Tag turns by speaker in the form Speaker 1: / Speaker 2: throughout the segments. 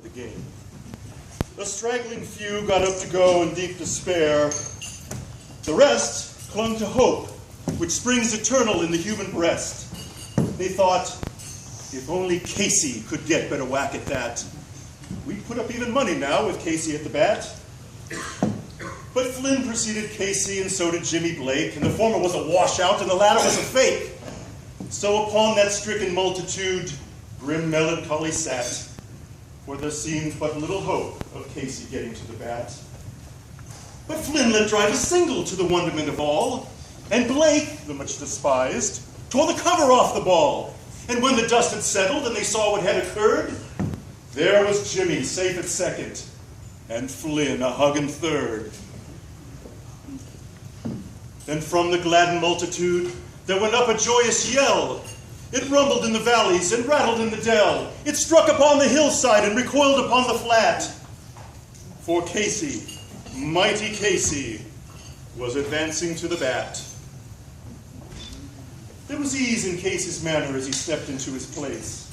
Speaker 1: the game. A straggling few got up to go in deep despair. The rest clung to hope, which springs eternal in the human breast. They thought, if only Casey could get better whack at that. We'd put up even money now with Casey at the bat. But Flynn preceded Casey, and so did Jimmy Blake, and the former was a washout, and the latter was a fake. So upon that stricken multitude, grim melancholy sat, for there seemed but little hope of Casey getting to the bat. But Flynn let drive a single to the wonderment of all, and Blake, the much despised, tore the cover off the ball. And when the dust had settled and they saw what had occurred, there was Jimmy safe at second, and Flynn a hugging third. Then from the gladdened multitude there went up a joyous yell. It rumbled in the valleys and rattled in the dell. It struck upon the hillside and recoiled upon the flat. For Casey, mighty Casey, was advancing to the bat. There was ease in Casey's manner as he stepped into his place.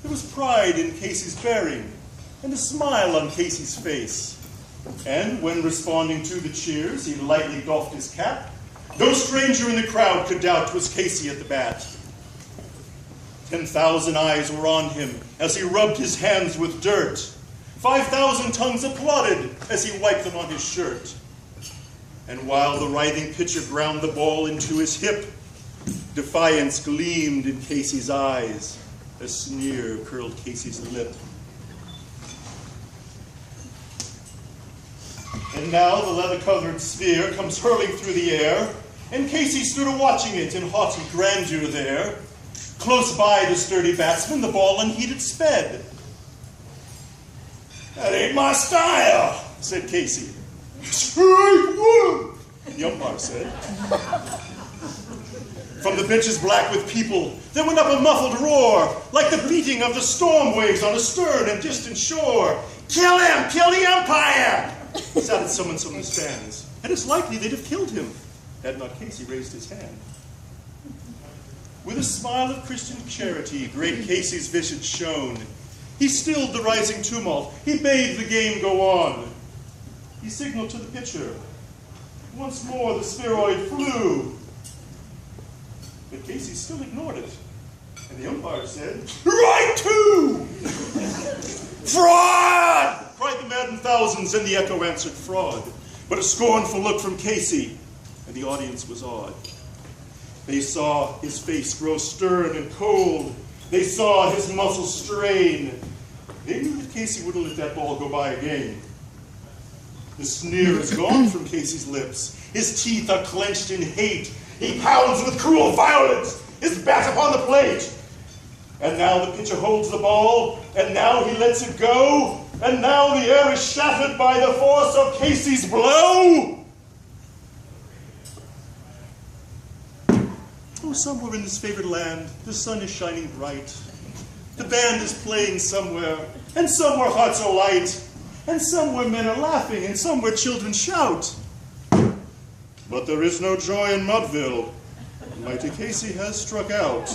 Speaker 1: There was pride in Casey's bearing and a smile on Casey's face. And when responding to the cheers, he lightly doffed his cap. No stranger in the crowd could doubt 'twas Casey at the bat. 10,000 eyes were on him as he rubbed his hands with dirt. 5,000 tongues applauded as he wiped them on his shirt. And while the writhing pitcher ground the ball into his hip, defiance gleamed in Casey's eyes. A sneer curled Casey's lip. And now the leather-covered sphere comes hurling through the air, and Casey stood a-watching it in haughty grandeur there. Close by the sturdy batsman, the ball unheeded sped. "That ain't my style," said Casey. "Strike one," the umpire said. From the benches black with people, there went up a muffled roar, like the beating of the storm waves on a stern and distant shore. "Kill him! Kill the umpire!" shouted someone from the stands. And it's likely they'd have killed him, had not Casey raised his hand. With a smile of Christian charity, great Casey's visage shone. He stilled the rising tumult. He bade the game go on. He signaled to the pitcher. Once more the spheroid flew. But Casey still ignored it. And the umpire said, "Right to!" "Fraud!" cried the maddened thousands, and the echo answered fraud. But a scornful look from Casey, and the audience was awed. They saw his face grow stern and cold. They saw his muscles strain. They knew that Casey wouldn't let that ball go by again. The sneer is gone from Casey's lips. His teeth are clenched in hate. He pounds with cruel violence, his bat upon the plate. And now the pitcher holds the ball, and now he lets it go, and now the air is shattered by the force of Casey's blow. Oh, somewhere in this favored land, the sun is shining bright. The band is playing somewhere, and somewhere hearts are light, and somewhere men are laughing, and somewhere children shout. But there is no joy in Mudville. Mighty Casey has struck out.